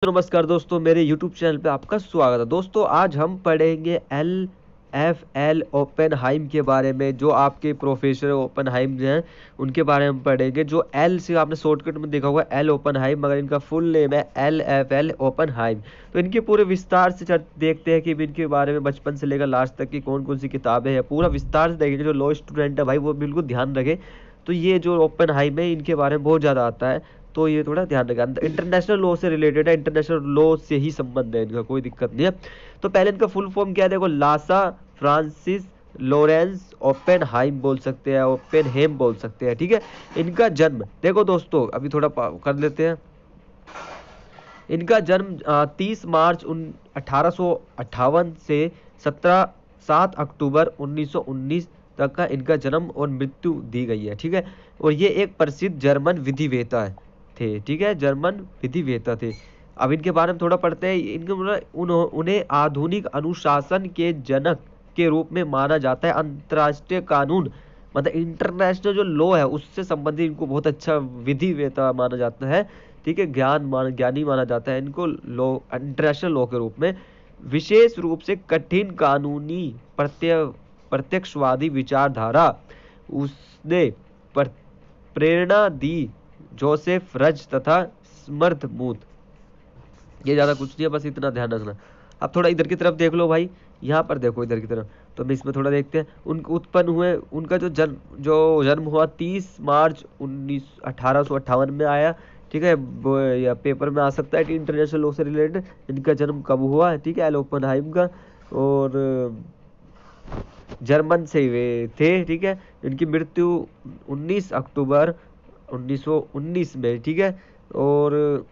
नमस्कार दोस्तों, मेरे YouTube चैनल पे आपका स्वागत है। दोस्तों आज हम पढ़ेंगे LFL ओपेनहाइम के बारे में। जो आपके प्रोफेसर ओपेनहाइम हैं उनके बारे में पढ़ेंगे। जो L से आपने शॉर्टकट में देखा होगा L ओपेनहाइम, मगर इनका फुल नेम है LFL ओपेनहाइम। तो इनके पूरे विस्तार से देखते हैं कि इनके बारे में बचपन से लेकर लास्ट तक की कौन कौन सी किताबें हैं, पूरा विस्तार से देखेंगे। जो लॉ स्टूडेंट है भाई वो बिल्कुल ध्यान रखे। तो ये जो ओपेनहाइम है इनके बारे में बहुत ज़्यादा आता है, तो ये थोड़ा ध्यान रखा। इंटरनेशनल लॉ से रिलेटेड है, इंटरनेशनल लॉ से ही संबंध है इनका, कोई दिक्कत नहीं है। तो पहले इनका फुल फॉर्म क्या है, देखो, लासा फ्रांसिस लॉरेंस ओपेनहाइम बोल सकते हैं, ओपेनहेम बोल सकते हैं, ठीक है। इनका जन्म देखो दोस्तों, अभी थोड़ा कर लेते हैं। इनका जन्म 30 मार्च 1858 से 7 अक्टूबर 1919 तक का इनका जन्म और मृत्यु दी गई है, ठीक है। और ये एक प्रसिद्ध जर्मन विधिवेत्ता थे, ठीक है, जर्मन विधिवेत्ता थे। अब इनके बारे में थोड़ा पढ़ते हैं। उन्हें आधुनिक अनुशासन के जनक के रूप में माना जाता है। अंतर्राष्ट्रीय कानून मतलब इंटरनेशनल जो लॉ है उससे संबंधित इनको बहुत अच्छा विधिवेत्ता माना जाता है, ठीक है। ज्ञानी माना जाता है इनको लॉ, इंटरनेशनल लॉ के रूप में। विशेष रूप से कठिन कानूनी प्रत्यक्षवादी विचारधारा उसने प्रेरणा दी जोसेफ रज तथा स्मर्थमूत। ये ज्यादा कुछ नहीं है, बस इतना ध्यान रखना। अब थोड़ा इधर की तरफ देख लो भाई, यहाँ पर देखो इधर की तरफ। तो हम इसमें थोड़ा देखते हैं। उनके उत्पन्न हुए, उनका जो जन्म हुआ 30 मार्च 1858 में आया, ठीक है। या पेपर में आ सकता है कि इंटरनेशनल लॉ से रिलेटेड इनका जन्म कब हुआ है, ठीक है, एल ओपेनहाइम का। और जर्मन से वे थे, ठीक है। इनकी मृत्यु 19 अक्टूबर 1919 में, ठीक है। और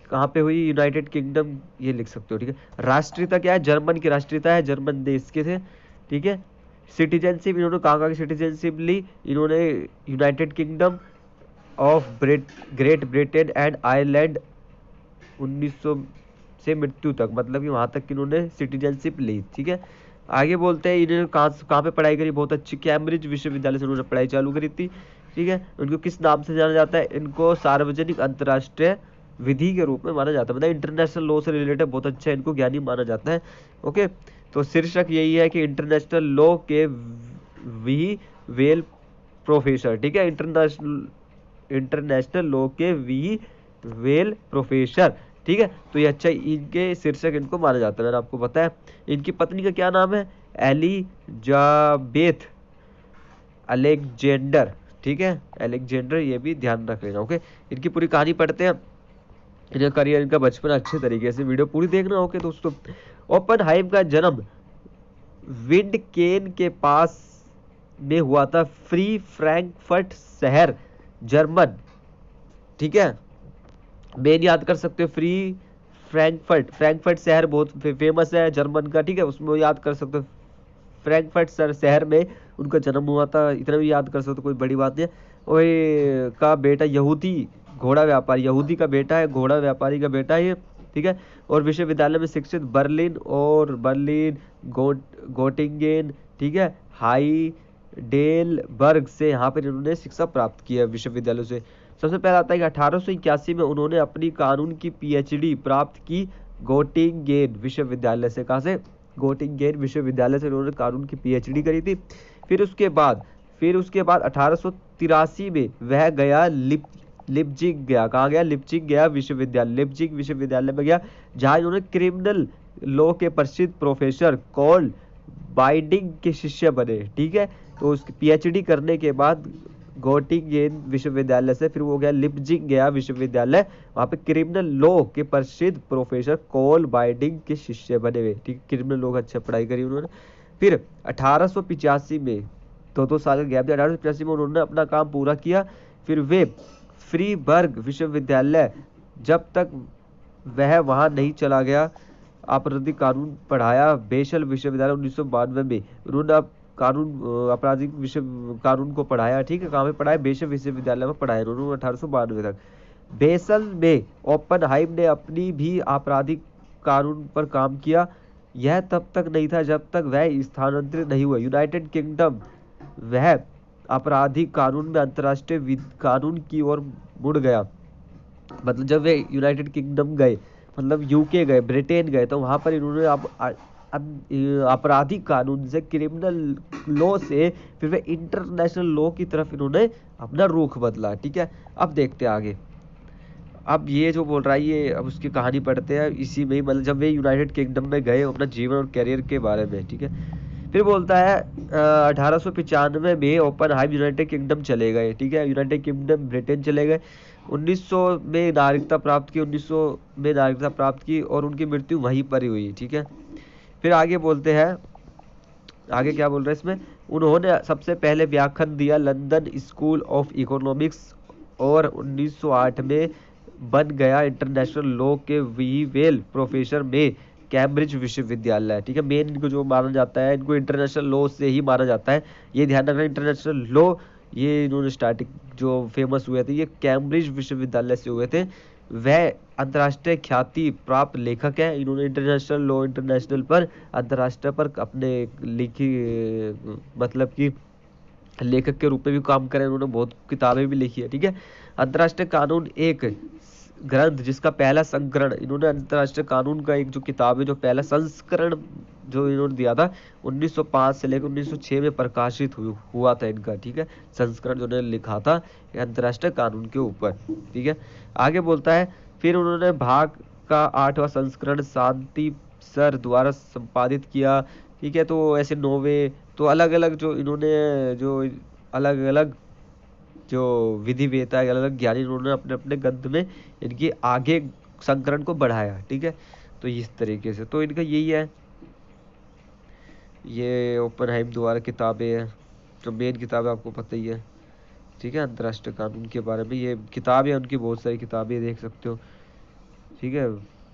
कहाँ पे हुई, यूनाइटेड किंगडम, ये लिख सकते हो, ठीक है। राष्ट्रीयता क्या है, जर्मन की राष्ट्रीयता है, जर्मन देश के थे, ठीक है। सिटीजनशिप इन्होंने कहाँ की सिटीजनशिप ली, इन्होंने United kingdom of great Britain and Ireland 1900 से मृत्यु तक, मतलब कि वहां तक इन्होंने सिटीजनशिप ली, ठीक है। आगे बोलते हैं इन्होंने कहाँ पे पढ़ाई करी, बहुत अच्छी कैम्ब्रिज विश्वविद्यालय से उन्होंने पढ़ाई चालू करी थी, ठीक है। उनको किस नाम से जाना जाता है, इनको सार्वजनिक अंतर्राष्ट्रीय विधि के रूप में माना जाता है, मतलब इंटरनेशनल लॉ से रिलेटेड बहुत अच्छा इनको ज्ञानी माना जाता है, ओके। तो शीर्षक यही है कि इंटरनेशनल लॉ के वी वेल प्रोफेसर, ठीक है। इंटरनेशनल लॉ के वी वेल प्रोफेसर, ठीक है। तो ये अच्छा इनके शीर्षक इनको माना जाता है, मैंने आपको बताया। इनकी पत्नी का क्या नाम है, एलिजाबेथ अलेक्जेंडर, ठीक है, अलेक्जेंडर, ये भी ध्यान रख लेना, ओके। इनकी पूरी कहानी पढ़ते हैं। इनका करियर, इनका बचपन अच्छे तरीके से, वीडियो पूरी देखना, ओके दोस्तों। ओपेनहाइम का जन्म विंडकेन के पास में हुआ था, फ्री फ्रैंकफर्ट शहर, जर्मन, ठीक है। मेन याद कर सकते हो, फ्री फ्रैंकफर्ट शहर बहुत फेमस है जर्मन का, ठीक है, उसमें याद कर सकते हो। फ्रैंकफर्ट शहर में उनका जन्म हुआ था, इतना भी याद कर सकते हो, कोई बड़ी बात नहीं है। और का बेटा यहूदी घोड़ा व्यापारी, यहूदी का बेटा है, घोड़ा व्यापारी का बेटा है ये, ठीक है। और विश्वविद्यालय में शिक्षित बर्लिन गोटिंगेन, ठीक है, हाइडेलबर्ग से यहाँ पर इन्होंने शिक्षा प्राप्त की है विश्वविद्यालय से। सबसे पहले आता है कि 1881 में उन्होंने अपनी कानून की PhD प्राप्त की गोटिंगेन विश्वविद्यालय से। कहाँ से, गोटिंगेन विश्वविद्यालय से उन्होंने कानून की PhD करी थी। फिर उसके बाद 1883 में वह गया लिप्जिग गया, कहाँ गया, लिप्जिग गया विश्वविद्यालय, लिप्जिग विश्वविद्यालय में गया, जहाँ इन्होंने क्रिमिनल लॉ के प्रसिद्ध प्रोफेसर कॉल बाइंडिंग के शिष्य बने, ठीक है। तो उसकी PhD करने के बाद गोटिंगेन विश्वविद्यालय से फिर वो गया लिप्जिग गया विश्वविद्यालय, वहाँ पे क्रिमिनल लॉ के प्रसिद्ध प्रोफेसर कॉल बाइंडिंग के शिष्य बने हुए, ठीक, क्रिमिनल लॉ का अच्छा पढ़ाई करी उन्होंने। फिर 1885 में, दो साल का गैप दिया, 1885 में उन्होंने अपना काम पूरा किया। फिर वे फ्रीबर्ग विश्वविद्यालय, जब तक वह वहां नहीं चला गया, आपराधिक कानून पढ़ाया। बेशल विश्वविद्यालय 1992 में उन्होंने आपराधिक विश्व कानून को पढ़ाया, ठीक है। कहाँ पे पढ़ाया, बेशल विश्वविद्यालय में पढ़ाया उन्होंने 1892 तक। बेसल में ओपेनहाइम ने अपनी भी आपराधिक कानून पर काम किया। यह तब तक नहीं था जब तक वह स्थानांतरित नहीं हुआ यूनाइटेड किंगडम। वह आपराधिक कानून में अंतर्राष्ट्रीय कानून की ओर मुड़ गया। मतलब जब वे यूनाइटेड किंगडम गए, मतलब यूके गए, ब्रिटेन गए, तो वहाँ पर इन्होंने आपराधिक कानून से, क्रिमिनल लॉ से फिर वे इंटरनेशनल लॉ की तरफ इन्होंने अपना रुख बदला। ठीक है, अब देखते हैं आगे। अब ये जो बोल रहा है ये, अब उसकी कहानी पढ़ते हैं इसी में ही, मतलब जब वे यूनाइटेड किंगडम में गए अपना जीवन और करियर के बारे में। ठीक है, फिर बोलता है 1895 में ओपनहाइम यूनाइटेड किंगडम चले गए। ठीक है, यूनाइटेड किंगडम ब्रिटेन चले गए। 1900 में नागरिकता प्राप्त की, 1900 में नागरिकता प्राप्त की और उनकी मृत्यु वहीं पर ही हुई। ठीक है, फिर आगे बोलते हैं, आगे क्या बोल रहे हैं इसमें। उन्होंने सबसे पहले व्याख्यान दिया लंदन स्कूल ऑफ इकोनॉमिक्स और 1908 में बन गया इंटरनेशनल लॉ के वीवेल प्रोफेसर में कैम्ब्रिज विश्वविद्यालय। ठीक है, मेन इनको जो माना जाता है, इनको इंटरनेशनल लॉ से ही माना जाता है, ये ध्यान रखना। इंटरनेशनल लॉ ये इन्होंने स्टार्टिंग जो फेमस हुए थे ये कैम्ब्रिज विश्वविद्यालय से हुए थे। वह अंतर्राष्ट्रीय ख्याति प्राप्त लेखक है। इन्होंने इंटरनेशनल लॉ, इंटरनेशनल पर, अंतर्राष्ट्रीय पर अपने लिखी, मतलब कि लेखक के रूप में भी काम करे। उन्होंने बहुत किताबें भी लिखी है। ठीक है, अंतर्राष्ट्रीय कानून एक ग्रंथ जिसका पहला संस्करण, इन्होंने अंतर्राष्ट्रीय कानून का एक जो किताब है जो पहला संस्करण जो इन्होंने दिया था 1905 से लेकर 1906 में प्रकाशित हुआ था इनका। ठीक है, संस्करण जो उन्होंने लिखा था अंतर्राष्ट्रीय कानून के ऊपर। ठीक है, आगे बोलता है, फिर उन्होंने भाग का 8वां संस्करण शांति सर द्वारा संपादित किया। ठीक है, तो ऐसे 9वें, तो अलग अलग जो इन्होंने जो अलग अलग जो विधि वेता है, अलग अलग ज्ञानी, इन्होंने अपने अपने ग्रंथ में इनकी आगे संकरण को बढ़ाया। ठीक है, तो इस तरीके से तो इनका यही है, ये ओपनहाइम द्वारा किताबें हैं, जो मेन किताब है आपको पता ही है। ठीक है, अंतर्राष्ट्रीय कानून के बारे में ये किताब है, उनकी बहुत सारी किताबें देख सकते हो। ठीक है,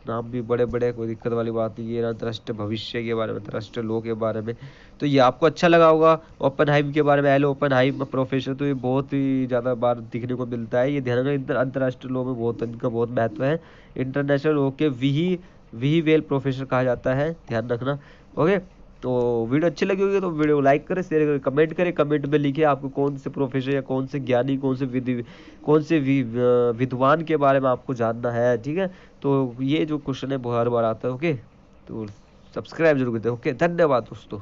नाम भी बड़े बड़े, कोई दिक्कत वाली बात नहीं। ये अंतर्राष्ट्रीय भविष्य के बारे में, अंतर्राष्ट्रीय लॉ के बारे में, तो ये आपको अच्छा लगा होगा। ओपनहाइम के बारे में, एल ओपनहाइम प्रोफेसर, तो ये बहुत ही ज़्यादा बार दिखने को मिलता है। ये ध्यान रखना, अंतर्राष्ट्रीय लॉ में बहुत इनका बहुत महत्व है। इंटरनेशनल लॉ के वी वेल प्रोफेसर कहा जाता है, ध्यान रखना। ओके, तो वीडियो अच्छी लगी होगी तो वीडियो को लाइक करें, शेयर करें, कमेंट करें। कमेंट में लिखिए आपको कौन से प्रोफेसर या कौन से ज्ञानी, कौन से विद्वान के बारे में आपको जानना है। ठीक है, तो ये जो क्वेश्चन है वो हर बार आता है। ओके, तो सब्सक्राइब जरूर करें। ओके, धन्यवाद दोस्तों।